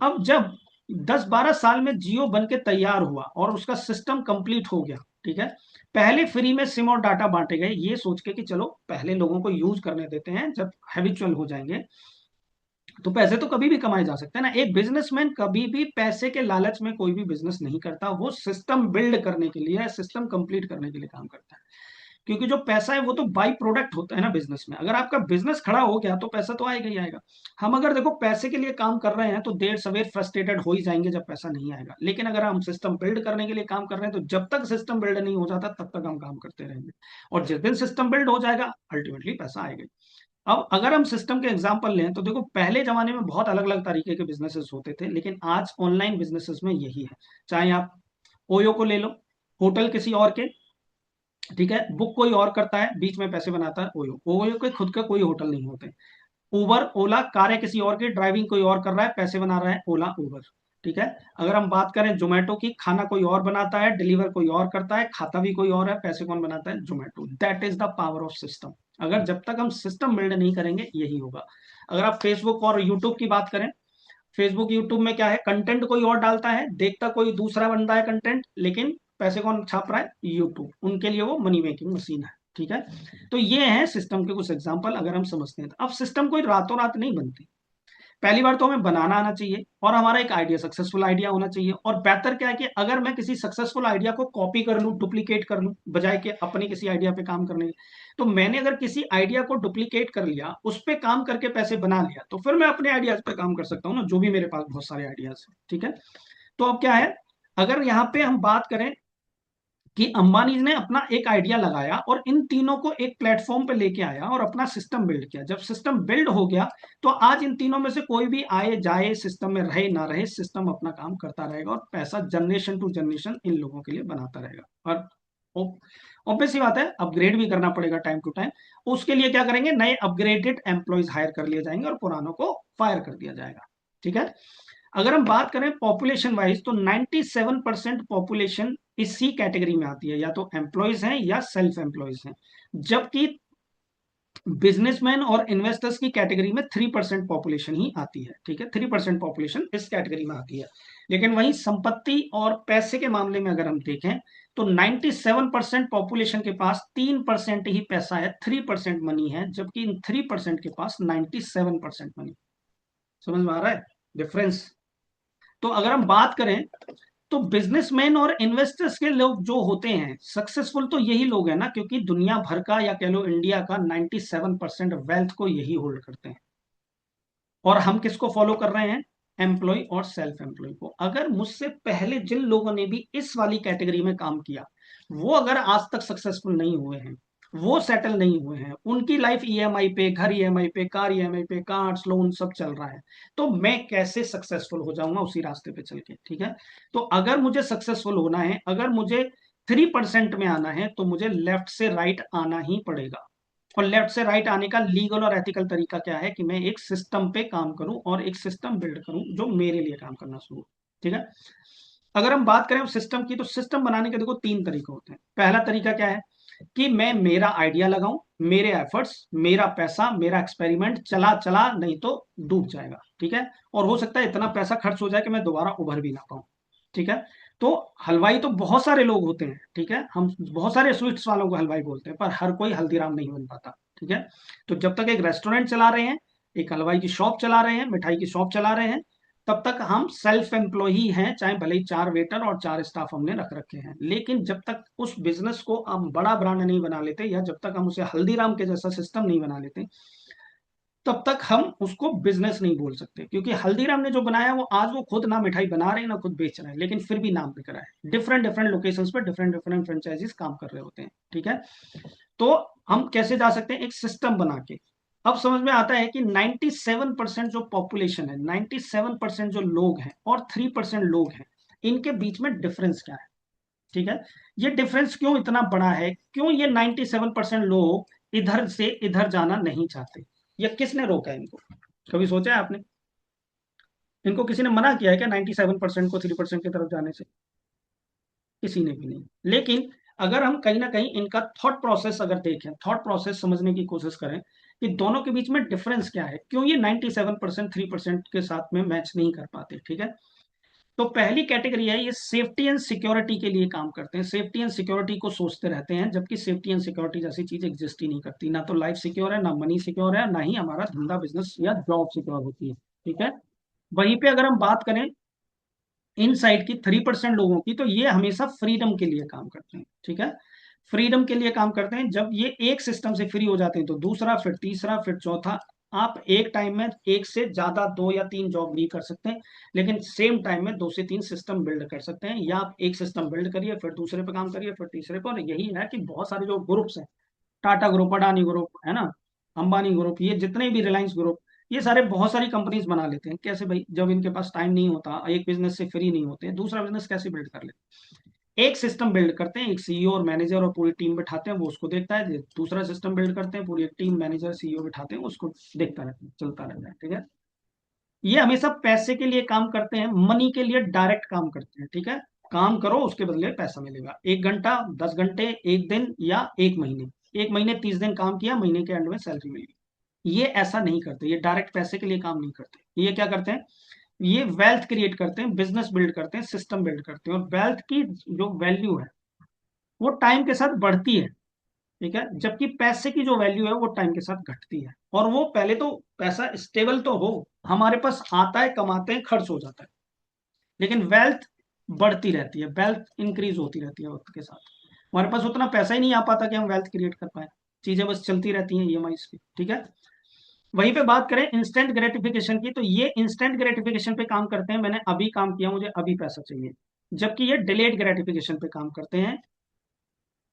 अब जब 10-12 साल में जियो बन के तैयार हुआ और उसका सिस्टम कंप्लीट हो गया, ठीक है, पहले फ्री में सिम और डाटा बांटे गए, ये सोच के कि चलो पहले लोगों को यूज करने देते हैं, जब हैबिचुअल हो जाएंगे तो पैसे तो कभी भी कमाए जा सकते हैं ना। एक बिजनेसमैन कभी भी पैसे के लालच में कोई भी बिजनेस नहीं करता, वो सिस्टम बिल्ड करने के लिए, सिस्टम कंप्लीट करने के लिए काम करता है। क्योंकि जो पैसा है वो तो बाई प्रोडक्ट होता है ना बिजनेस में। अगर आपका बिजनेस खड़ा हो गया तो पैसा तो आएगा ही आएगा। हम अगर देखो पैसे के लिए काम कर रहे हैं तो देर सवेर फ्रस्ट्रेटेड हो ही जाएंगे जब पैसा नहीं आएगा, लेकिन अगर हम सिस्टम बिल्ड करने के लिए काम कर रहे हैं तो जब तक सिस्टम बिल्ड नहीं हो जाता तब तक हम काम करते रहेंगे, और जिस दिन सिस्टम बिल्ड हो जाएगा अल्टीमेटली पैसा आएगा। अब अगर हम सिस्टम के एग्जांपल लें तो देखो पहले जमाने में बहुत अलग अलग तरीके के बिजनेसेस होते थे, लेकिन आज ऑनलाइन बिजनेसेस में यही है। चाहे आप ओयो को ले लो, होटल किसी और के, ठीक है, बुक कोई और करता है, बीच में पैसे बनाता है ओयो। ओयो के खुद का कोई होटल नहीं होते। उबर ओला कारें किसी और की, ड्राइविंग कोई और कर रहा है, पैसे बना रहा है ओला उबर, ठीक है। अगर हम बात करें जोमेटो की, खाना कोई और बनाता है, डिलीवर कोई और करता है, खाता भी कोई और है, पैसे कौन बनाता है, Zomato. That is the power of system. अगर जब तक हम सिस्टम बिल्ड नहीं करेंगे यही होगा। अगर आप फेसबुक और यूट्यूब की बात करें, फेसबुक यूट्यूब में क्या है, कंटेंट कोई और डालता है, देखता कोई दूसरा बंदा है कंटेंट, लेकिन पैसे कौन छाप रहा है, यूट्यूब। उनके लिए वो मनी मेकिंग मशीन है, ठीक है। तो ये है सिस्टम के कुछ एग्जांपल, अगर हम समझते हैं तो। अब सिस्टम कोई रातों रात नहीं बनती। पहली बार तो हमें बनाना आना चाहिए, और हमारा एक आइडिया, सक्सेसफुल आइडिया होना चाहिए। और बेहतर क्या है कि अगर मैं किसी सक्सेसफुल आइडिया को कॉपी कर लूं, डुप्लीकेट कर लूं, बजाय के अपने किसी आइडिया पे काम करने के, तो मैंने अगर किसी आइडिया को डुप्लीकेट कर लिया, उस पे काम करके पैसे बना लिया, तो फिर मैं अपने आइडियाज पे काम कर सकता हूँ ना, जो भी मेरे पास बहुत सारे आइडियाज हैं, ठीक है। तो अब क्या है, अगर यहाँ पे हम बात करें कि अंबानी ने अपना एक आइडिया लगाया और इन तीनों को एक प्लेटफॉर्म पे लेके आया और अपना सिस्टम बिल्ड किया, जब सिस्टम बिल्ड हो गया तो आज इन तीनों में से कोई भी आए जाए, सिस्टम में रहे ना रहे, सिस्टम अपना काम करता रहेगा और पैसा जनरेशन टू जनरेशन इन लोगों के लिए बनाता रहेगा। और ऑब्वियस सी बात है, अपग्रेड भी करना पड़ेगा टाइम टू टाइम। उसके लिए क्या करेंगे, नए अपग्रेडेड एम्प्लॉयज हायर कर लिए जाएंगे और पुरानों को फायर कर दिया जाएगा, ठीक है। अगर हम बात करें पॉपुलेशन वाइज तो 97% पॉपुलेशन इसी कैटेगरी में आती है, या तो एम्प्लॉयज हैं या सेल्फ एम्प्लॉयज हैं। जबकि बिजनेसमैन और इन्वेस्टर्स की कैटेगरी में 3% पॉपुलेशन ही आती है, ठीक है, 3% पॉपुलेशन इस कैटेगरी में आती है। लेकिन वहीं संपत्ति और पैसे के मामले में अगर हम देखें तो 97% पॉपुलेशन के पास 3% ही पैसा है, 3% मनी है, जबकि इन 3% के पास 97% मनी। समझ में आ रहा है डिफरेंस। तो अगर हम बात करें तो बिजनेसमैन और इन्वेस्टर्स के लोग जो होते हैं सक्सेसफुल, तो यही लोग हैं ना, क्योंकि दुनिया भर का या कह लो इंडिया का 97% वेल्थ को यही होल्ड करते हैं। और हम किसको फॉलो कर रहे हैं, एम्प्लॉय और सेल्फ एम्प्लॉय को। अगर मुझसे पहले जिन लोगों ने भी इस वाली कैटेगरी में काम किया, वो अगर आज तक सक्सेसफुल नहीं हुए हैं, वो सेटल नहीं हुए हैं, उनकी लाइफ ईएमआई पे, घर ईएमआई पे, कार ईएमआई पे, कार्ड्स लोन सब चल रहा है, तो मैं कैसे सक्सेसफुल हो जाऊंगा उसी रास्ते पे चल के, ठीक है। तो अगर मुझे सक्सेसफुल होना है, अगर मुझे 3% में आना है, तो मुझे लेफ्ट से राइट आना ही पड़ेगा। और लेफ्ट से राइट आने का लीगल और एथिकल तरीका क्या है कि मैं एक सिस्टम पे काम करूं और एक सिस्टम बिल्ड करूं जो मेरे लिए काम करना शुरू, ठीक है। अगर हम बात करें सिस्टम की, तो सिस्टम बनाने के देखो 3 तरीके होते हैं। पहला तरीका क्या है कि मैं मेरा आइडिया लगाऊं, मेरे एफर्ट्स, मेरा पैसा, मेरा एक्सपेरिमेंट चला चला नहीं तो डूब जाएगा, ठीक है। और हो सकता है इतना पैसा खर्च हो जाए कि मैं दोबारा उभर भी ना पाऊं, ठीक है। तो हलवाई तो बहुत सारे लोग होते हैं, ठीक है, हम बहुत सारे स्वीट्स वालों को हलवाई बोलते हैं, पर हर कोई हल्दीराम नहीं बन पाता, ठीक है। तो जब तक एक रेस्टोरेंट चला रहे हैं, एक हलवाई की शॉप चला रहे हैं, मिठाई की शॉप चला रहे हैं, तब तक हम सेल्फ एम्प्लॉय ही हैं, चाहे भले ही 4 वेटर और 4 स्टाफ हमने रख रखे हैं। लेकिन जब तक उस बिजनेस को हम बड़ा ब्रांड नहीं बना लेते, या जब तक हम उसे हल्दीराम के जैसा सिस्टम नहीं बना लेते, तब तक हम उसको बिजनेस नहीं बोल सकते। क्योंकि हल्दीराम ने जो बनाया, वो आज वो खुद ना मिठाई बना रहे हैं ना खुद बेच रहे हैं, लेकिन फिर भी नाम बिक रहा है। डिफरेंट डिफरेंट लोकेशंस पे डिफरेंट डिफरेंट फ्रेंचाइजीज काम कर रहे होते हैं, ठीक है। तो हम कैसे जा सकते हैं, एक सिस्टम बना के। अब समझ में आता है कि 97% जो पॉपुलेशन है, 97% जो लोग हैं और 3% लोग हैं, इनके बीच में डिफरेंस क्या है, ठीक है। ये डिफरेंस क्यों इतना बड़ा है, क्यों ये 97% लोग इधर से इधर जाना नहीं चाहते, या किसने रोका है इनको, कभी सोचा है आपने। इनको किसी ने मना किया है क्या 97% को 3% की तरफ जाने से। किसी ने भी नहीं। लेकिन अगर हम कहीं ना कहीं इनका थॉट प्रोसेस अगर देखें, थॉट प्रोसेस समझने की कोशिश करें कि दोनों के बीच में डिफरेंस क्या है, क्यों ये 97% 3% के साथ में मैच नहीं कर पाते, ठीक है। तो पहली कैटेगरी है, ये सेफ्टी एंड सिक्योरिटी के लिए काम करते हैं, सेफ्टी एंड सिक्योरिटी को सोचते रहते हैं, जबकि सेफ्टी एंड सिक्योरिटी जैसी चीज एग्जिस्ट ही नहीं करती। ना तो लाइफ सिक्योर है, ना मनी सिक्योर है, ना ही हमारा धंधा बिजनेस या जॉब सिक्योर होती है, ठीक है। वहीं पे अगर हम बात करें इन साइड की 3% लोगों की, तो ये हमेशा फ्रीडम के लिए काम करते हैं, ठीक है। फ्रीडम के लिए काम करते हैं। जब ये एक सिस्टम से फ्री हो जाते हैं तो दूसरा, फिर तीसरा, फिर चौथा। आप एक टाइम में एक से ज्यादा 2 या 3 जॉब नहीं कर सकते, लेकिन सेम टाइम में 2 से 3 सिस्टम बिल्ड कर सकते हैं। या आप एक सिस्टम बिल्ड करिए, फिर दूसरे पे काम करिए, फिर तीसरे पे। और यही है कि बहुत सारे जो ग्रुप्स हैं, टाटा ग्रुप, अडानी ग्रुप है ना, अंबानी ग्रुप, ये जितने भी, रिलायंस ग्रुप, ये सारे बहुत सारी कंपनीज बना लेते हैं। कैसे भाई? जब इनके पास टाइम नहीं होता, एक बिजनेस से फ्री नहीं होते, दूसरा बिजनेस कैसे बिल्ड कर लेते हैं? एक सिस्टम बिल्ड करते हैं, एक सीईओ और मैनेजर और पूरी टीम बिठाते हैं, वो उसको देखता है। दूसरा सिस्टम बिल्ड करते हैं, पूरी एक टीम, मैनेजर, सीईओ बिठाते हैं, उसको देखता रहता है, चलता रहता है, ठीक है। ये हमेशा पैसे के लिए काम करते हैं, मनी के लिए डायरेक्ट काम करते हैं, ठीक है। काम करो, उसके बदले पैसा मिलेगा। 1 घंटा, 10 घंटे, एक दिन, या एक महीने। एक महीने 30 दिन काम किया, महीने के एंड में सैलरी मिलेगी। ये ऐसा नहीं करते, ये डायरेक्ट पैसे के लिए काम नहीं करते। ये क्या करते हैं? ये वेल्थ क्रिएट करते हैं, बिजनेस बिल्ड करते हैं, सिस्टम बिल्ड करते हैं। और वेल्थ की जो वैल्यू है वो टाइम के साथ बढ़ती है, ठीक है, जबकि पैसे की जो वैल्यू है वो टाइम के साथ घटती है। और वो पहले तो पैसा स्टेबल तो हो, हमारे पास आता है, कमाते हैं, खर्च हो जाता है, लेकिन वेल्थ बढ़ती रहती है, वेल्थ इंक्रीज होती रहती है वक्त के साथ। हमारे पास उतना पैसा ही नहीं आ पाता कि हम वेल्थ क्रिएट कर पाए, चीजें बस चलती रहती हैं ईएमआई पे, ठीक है। वहीं पे बात करें इंस्टेंट ग्रेटिफिकेशन की, तो ये इंस्टेंट ग्रेटिफिकेशन पे काम करते हैं, मैंने अभी काम किया, मुझे अभी पैसा चाहिए। जबकि ये डिलेड ग्रेटिफिकेशन पे काम करते हैं,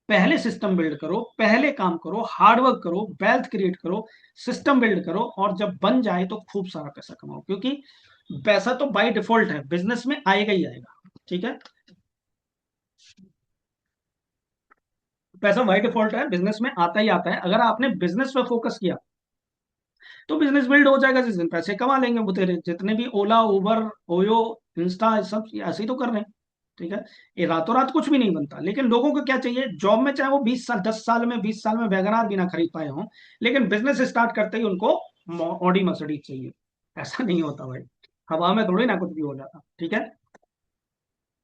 पहले सिस्टम बिल्ड करो, पहले काम करो, हार्डवर्क करो, वेल्थ क्रिएट करो, सिस्टम बिल्ड करो, और जब बन जाए तो खूब सारा पैसा कमाओ। क्योंकि पैसा तो बाय डिफॉल्ट है, बिजनेस में आएगा ही आएगा, ठीक है। पैसा बाय डिफॉल्ट है, बिजनेस में आता ही आता है। अगर आपने बिजनेस पे फोकस किया तो बिजनेस बिल्ड हो जाएगा, जिस दिन पैसे कमा लेंगे वो तेरे जितने भी ओला, उबर, ओयो, इंस्टा, सब ऐसे ही तो कर रहे हैं, ठीक है। ये रातों रात कुछ भी नहीं बनता, लेकिन लोगों को क्या चाहिए जॉब में? चाहे वो 20 साल, 10 साल में, 20 साल में वैगनार भी ना खरीद पाए हों, लेकिन बिजनेस स्टार्ट करते ही उनको ऑडी मर्सिडीज चाहिए। ऐसा नहीं होता भाई, हवा में थोड़ी ना कुछ भी हो जाता, ठीक है।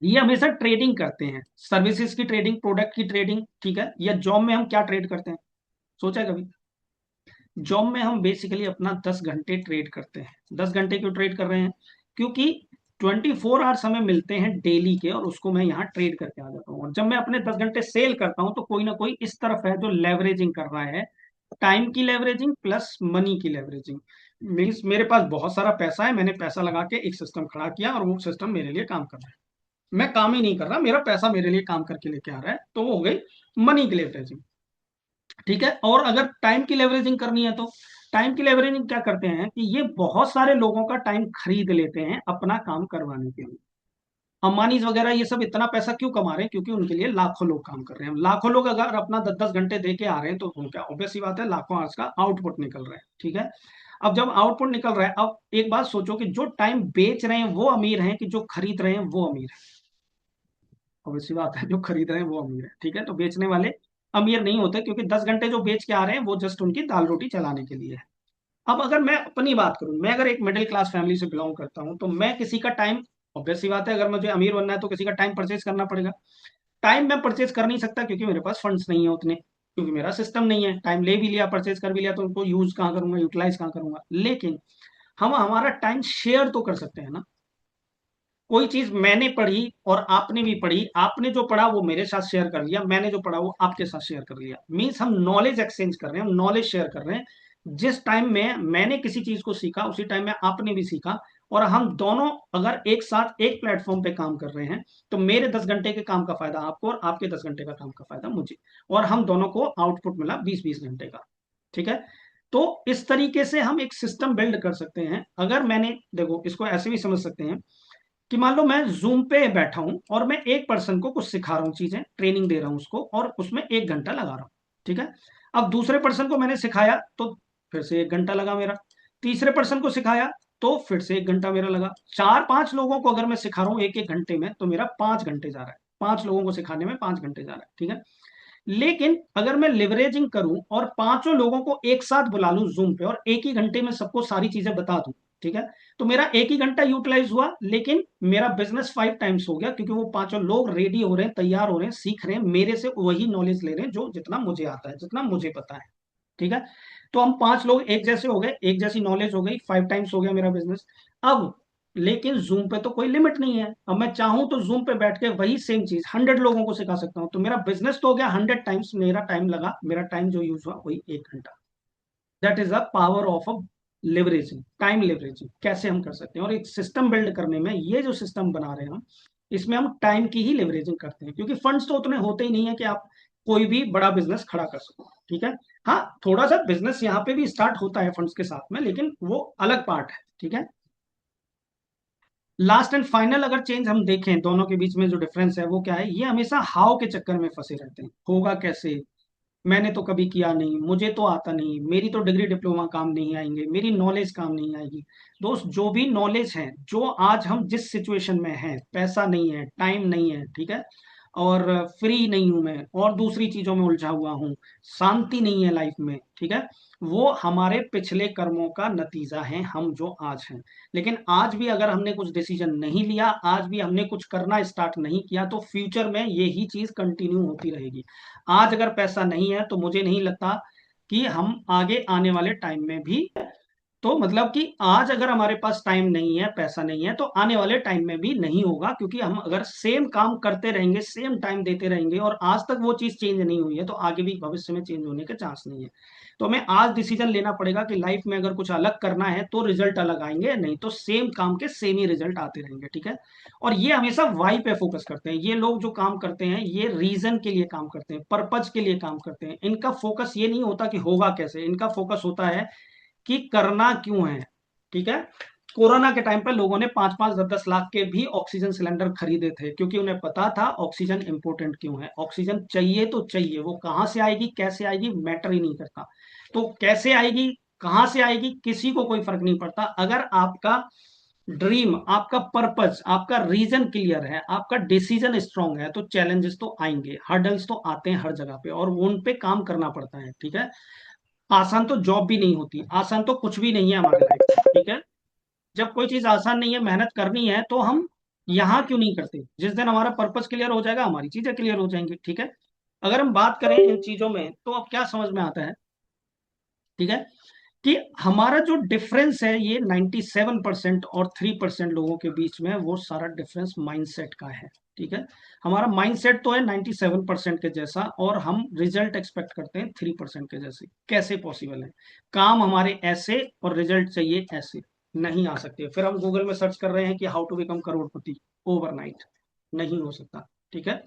ये हमेशा ट्रेडिंग करते हैं, सर्विसेज की ट्रेडिंग, प्रोडक्ट की ट्रेडिंग, ठीक है। या जॉब में हम क्या ट्रेड करते हैं, सोचा है कभी? जॉब में हम बेसिकली अपना 10 घंटे ट्रेड करते हैं। 10 घंटे क्यों ट्रेड कर रहे हैं? क्योंकि 24 आवर्स हमें मिलते हैं डेली के, और उसको मैं यहाँ ट्रेड करके आ जाता हूँ। और जब मैं अपने 10 घंटे सेल करता हूँ तो कोई ना कोई इस तरफ है जो लेवरेजिंग कर रहा है, टाइम की लेवरेजिंग प्लस मनी की लेवरेजिंग। मीन्स मेरे पास बहुत सारा पैसा है, मैंने पैसा लगा के एक सिस्टम खड़ा किया, और वो सिस्टम मेरे लिए काम कर रहा है। मैं काम ही नहीं कर रहा, मेरा पैसा मेरे लिए काम करके लेके आ रहा है, तो वो हो गई मनी की लेवरेजिंग, ठीक है। और अगर टाइम की लेवरेजिंग करनी है तो टाइम की लेवरेजिंग क्या करते हैं कि ये बहुत सारे लोगों का टाइम खरीद लेते हैं अपना काम करवाने के लिए। अंबानीज वगैरह ये सब इतना पैसा क्यों कमा रहे हैं? क्योंकि उनके लिए लाखों लोग काम कर रहे हैं। लाखों लोग अगर अपना 10 10 घंटे दे के आ रहे हैं तो उनका ऑब्वियस सी बात है, लाखों आवर्स का आउटपुट निकल रहा है, ठीक है। अब जब आउटपुट निकल रहा है, अब एक बात सोचो कि जो टाइम बेच रहे हैं वो अमीर हैं कि जो खरीद रहे हैं वो अमीर है? ऑब्वियस सी बात है, जो खरीद रहे हैं वो अमीर है, ठीक है। तो बेचने वाले अमीर नहीं होते, क्योंकि 10 घंटे जो बेच के आ रहे हैं वो जस्ट उनकी दाल रोटी चलाने के लिए है। अब अगर मैं अपनी बात करूं, मैं अगर एक मिडिल क्लास फैमिली से बिलोंग करता हूं, तो मैं किसी का टाइम, ऑब्वियस सी बात है, अगर मुझे अमीर बनना है तो किसी का टाइम परचेज करना पड़ेगा। टाइम मैं परचेज कर नहीं सकता क्योंकि मेरे पास फंड्स नहीं है उतने, क्योंकि मेरा सिस्टम नहीं है। टाइम ले भी लिया, परचेज कर भी लिया, तो उनको यूज कहाँ करूंगा, यूटिलाइज कहाँ करूंगा? लेकिन हम हमारा टाइम शेयर तो कर सकते हैं ना। कोई चीज मैंने पढ़ी और आपने भी पढ़ी, आपने जो पढ़ा वो मेरे साथ शेयर कर लिया, मैंने जो पढ़ा वो आपके साथ शेयर कर लिया। मीन्स हम नॉलेज एक्सचेंज कर रहे हैं, हम नॉलेज शेयर कर रहे हैं। जिस टाइम में मैंने किसी चीज को सीखा उसी टाइम में आपने भी सीखा, और हम दोनों अगर एक साथ एक प्लेटफॉर्म पे काम कर रहे हैं, तो मेरे 10 घंटे के काम का फायदा आपको, और आपके 10 घंटे का काम का फायदा मुझे, और हम दोनों को आउटपुट मिला 20 20 घंटे का, ठीक है। तो इस तरीके से हम एक सिस्टम बिल्ड कर सकते हैं। अगर मैंने, देखो इसको ऐसे भी समझ सकते हैं कि मान लो मैं जूम पे बैठा हूं और मैं एक पर्सन को कुछ सिखा रहा हूं, चीजें ट्रेनिंग दे रहा हूं उसको, और उसमें 1 घंटा लगा रहा हूं, ठीक है। अब दूसरे पर्सन को मैंने सिखाया तो फिर से 1 घंटा लगा मेरा, तीसरे पर्सन को सिखाया तो फिर से 1 घंटा मेरा लगा, 4 5 लोगों को अगर मैं सिखा रहा हूं एक एक घंटे में, तो मेरा 5 घंटे जा रहा है। 5 लोगों को सिखाने में 5 घंटे जा रहा है, ठीक है। लेकिन अगर मैं लिवरेजिंग करूं और पांचों लोगों को एक साथ बुला लूं जूम पे और एक ही घंटे में सबको सारी चीजें बता दूं, ठीक है, तो मेरा एक ही घंटा यूटिलाइज हुआ, लेकिन मेरा बिजनेस 5 टाइम्स हो गया, क्योंकि वो पांचों लोग रेडी हो रहे हैं, तैयार हो रहे हैं, सीख रहे हैं, मेरे से वही नॉलेज ले रहे हैं जो जितना मुझे आता है, जितना मुझे पता है, ठीक है। तो हम 5 लोग एक जैसे हो गए, एक जैसी नॉलेज हो गई, 5 टाइम्स हो गया मेरा बिजनेस। अब लेकिन जूम पे तो कोई लिमिट नहीं है, अब मैं चाहूं तो जूम पे बैठ के वही सेम चीज 100 लोगों को सिखा सकता हूं, तो मेरा बिजनेस तो हो गया 100 टाइम्स, मेरा टाइम लगा, मेरा टाइम जो यूज हुआ वही 1 घंटा। That is the power of a leveraging, time leveraging कैसे हम कर सकते हैं। और एक सिस्टम बिल्ड करने में, ये जो सिस्टम बना रहे हैं हम, इसमें हम टाइम की ही लिवरेजिंग करते हैं, क्योंकि फंड्स तो उतने होते ही नहीं है कि आप कोई भी बड़ा बिजनेस खड़ा कर सको, ठीक है। हाँ, थोड़ा सा बिजनेस यहाँ पे भी स्टार्ट होता है फंड्स के साथ में, लेकिन वो अलग पार्ट है, ठीक है। लास्ट एंड फाइनल अगर चेंज हम देखें, दोनों के बीच में जो डिफरेंस है वो क्या है, ये हमेशा हाउ के चक्कर में फंसे रहते हैं, होगा कैसे, मैंने तो कभी किया नहीं, मुझे तो आता नहीं, मेरी तो डिग्री डिप्लोमा काम नहीं आएंगे, मेरी नॉलेज काम नहीं आएगी। दोस्त, जो भी नॉलेज है, जो आज हम जिस सिचुएशन में हैं, पैसा नहीं है, टाइम नहीं है, ठीक है, और फ्री नहीं हूं मैं, और दूसरी चीजों में उलझा हुआ हूँ, शांति नहीं है लाइफ में, ठीक है, वो हमारे पिछले कर्मों का नतीजा है, हम जो आज हैं। लेकिन आज भी अगर हमने कुछ डिसीजन नहीं लिया, आज भी हमने कुछ करना स्टार्ट नहीं किया, तो फ्यूचर में यही चीज कंटिन्यू होती रहेगी। आज अगर पैसा नहीं है तो मुझे नहीं लगता कि हम आगे आने वाले टाइम में भी, तो मतलब कि आज अगर हमारे पास टाइम नहीं है, पैसा नहीं है, तो आने वाले टाइम में भी नहीं होगा, क्योंकि हम अगर सेम काम करते रहेंगे, सेम टाइम देते रहेंगे, और आज तक वो चीज चेंज नहीं हुई है, तो आगे भी भविष्य में चेंज होने के चांस नहीं है। तो हमें आज डिसीजन लेना पड़ेगा कि लाइफ में अगर कुछ अलग करना है तो रिजल्ट अलग आएंगे, नहीं तो सेम काम के सेम ही रिजल्ट आते रहेंगे, ठीक है। और ये हमेशा वाई पे फोकस करते हैं, ये लोग जो काम करते हैं ये रीजन के लिए काम करते हैं, पर्पज के लिए काम करते हैं, इनका फोकस ये नहीं होता कि होगा कैसे, इनका फोकस होता है कि करना क्यों है, ठीक है। कोरोना के टाइम पे लोगों ने 5-5 10-10 लाख के भी ऑक्सीजन सिलेंडर खरीदे थे, क्योंकि उन्हें पता था ऑक्सीजन इंपॉर्टेंट क्यों है, ऑक्सीजन चाहिए तो चाहिए, वो कहां से आएगी कैसे आएगी मैटर ही नहीं करता। तो कैसे आएगी, कहां से आएगी, किसी को कोई फर्क नहीं पड़ता, अगर आपका ड्रीम, आपका पर्पस, आपका रीजन क्लियर है, आपका डिसीजन स्ट्रांग है, तो चैलेंजेस तो आएंगे, हर्डल्स तो आते हैं हर जगह पे, और उन पे काम करना पड़ता है, ठीक है। आसान तो जॉब भी नहीं होती, आसान तो कुछ भी नहीं है हमारे लाइफ में, ठीक है। जब कोई चीज आसान नहीं है, मेहनत करनी है, तो हम यहाँ क्यों नहीं करते। जिस दिन हमारा पर्पस क्लियर हो जाएगा, हमारी चीजें क्लियर हो जाएंगी, ठीक है। अगर हम बात करें इन चीजों में, तो अब क्या समझ में आता है, ठीक है, कि हमारा जो डिफरेंस है ये 97% और 3% लोगों के बीच में, वो सारा डिफरेंस माइंडसेट का है, ठीक है। हमारा माइंडसेट तो है 97% के जैसा, और हम रिजल्ट एक्सपेक्ट करते हैं 3% के जैसे। कैसे पॉसिबल है, काम हमारे ऐसे और रिजल्ट चाहिए ऐसे, नहीं आ सकते। फिर हम गूगल में सर्च कर रहे हैं कि how to become crorepati overnight, नहीं हो सकता, ठीक है।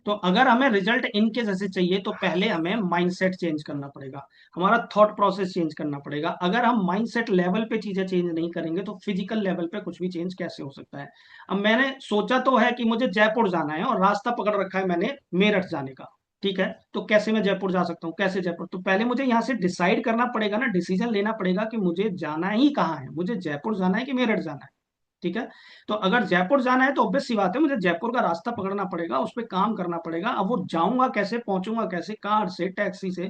तो अगर हमें रिजल्ट इनके जैसे चाहिए, तो पहले हमें माइंडसेट चेंज करना पड़ेगा, हमारा थॉट प्रोसेस चेंज करना पड़ेगा। अगर हम माइंडसेट लेवल पे चीजें चेंज नहीं करेंगे, तो फिजिकल लेवल पे कुछ भी चेंज कैसे हो सकता है। अब मैंने सोचा तो है कि मुझे जयपुर जाना है, और रास्ता पकड़ रखा है मैंने मेरठ जाने का, ठीक है, तो कैसे मैं जयपुर जा सकता हूँ, कैसे जयपुर, तो पहले मुझे यहाँ से डिसाइड करना पड़ेगा ना, डिसीजन लेना पड़ेगा कि मुझे जाना ही कहाँ है, मुझे जयपुर जाना है कि मेरठ जाना है, ठीक है। तो अगर जयपुर जाना है, तो ऑब्वियस सी बात है, मुझे जयपुर का रास्ता पकड़ना पड़ेगा, उस पर काम करना पड़ेगा। अब वो जाऊंगा कैसे, पहुंचूंगा कैसे, कार से, टैक्सी से,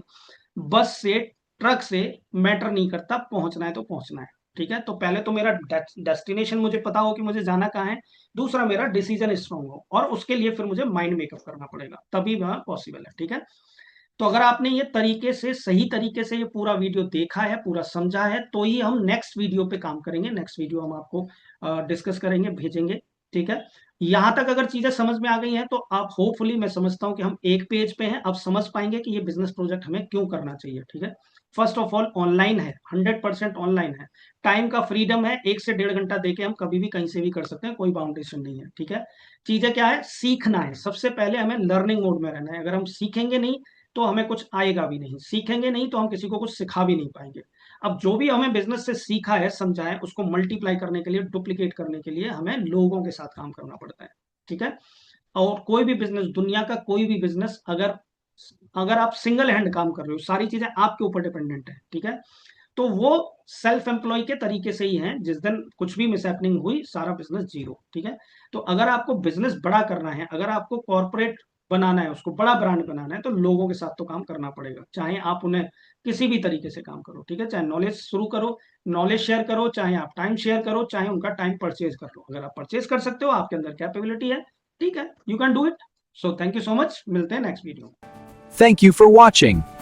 बस से, ट्रक से, मैटर नहीं करता, पहुंचना है तो पहुंचना है, ठीक है। तो पहले तो मेरा डेस्टिनेशन मुझे पता हो कि मुझे जाना कहाँ है, दूसरा मेरा डिसीजन स्ट्रांग हो, और उसके लिए फिर मुझे माइंड मेकअप करना पड़ेगा, तभी वह पॉसिबल है, ठीक है। तो अगर आपने ये तरीके से, सही तरीके से ये पूरा वीडियो देखा है, पूरा समझा है, तो ही हम नेक्स्ट वीडियो पे काम करेंगे। नेक्स्ट वीडियो हम आपको डिस्कस करेंगे, भेजेंगे, ठीक है। यहां तक अगर चीजें समझ में आ गई हैं, तो आप होपफुली, मैं समझता हूं कि हम एक पेज पे हैं, अब समझ पाएंगे कि ये बिजनेस प्रोजेक्ट हमें क्यों करना चाहिए, ठीक है। फर्स्ट ऑफ ऑल, ऑनलाइन है, 100% ऑनलाइन है, टाइम का फ्रीडम है, 1 से 1.5 घंटा देके हम कभी भी कहीं से भी कर सकते हैं, कोई बाउंडेशन नहीं है, ठीक है। चीजें क्या है, सीखना है, सबसे पहले हमें लर्निंग मोड में रहना है। अगर हम सीखेंगे नहीं, तो हमें कुछ आएगा भी नहीं, सीखेंगे नहीं तो हम किसी को कुछ सिखा भी नहीं पाएंगे। अब जो भी हमें बिजनेस से सीखा है, समझा है, उसको मल्टीप्लाई करने के लिए, डुप्लीकेट करने के लिए हमें लोगों के साथ काम करना पड़ता है, ठीक है। और कोई भी बिजनेस, दुनिया का कोई भी बिजनेस, अगर अगर आप सिंगल हैंड काम कर रहे हो, सारी चीजें आपके ऊपर डिपेंडेंट है, ठीक है, तो वो सेल्फ एम्प्लॉय के तरीके से ही हैं, जिस दिन कुछ भी मिसहैपनिंग हुई सारा बिजनेस जीरो। ठीक है। तो अगर आपको बिजनेस बड़ा करना है, अगर आपको कॉर्पोरेट बनाना है, उसको बड़ा ब्रांड बनाना है, तो लोगों के साथ तो काम करना पड़ेगा, चाहे आप उन्हें किसी भी तरीके से काम करो। ठीक है। चाहे नॉलेज शुरू करो, नॉलेज शेयर करो, चाहे आप टाइम शेयर करो, चाहे उनका टाइम परचेज कर लो। अगर आप परचेज कर सकते हो, आपके अंदर कैपेबिलिटी है, ठीक है, you can do it. So thank you so much, मिलते हैं नेक्स्ट वीडियो में। Thank you for watching.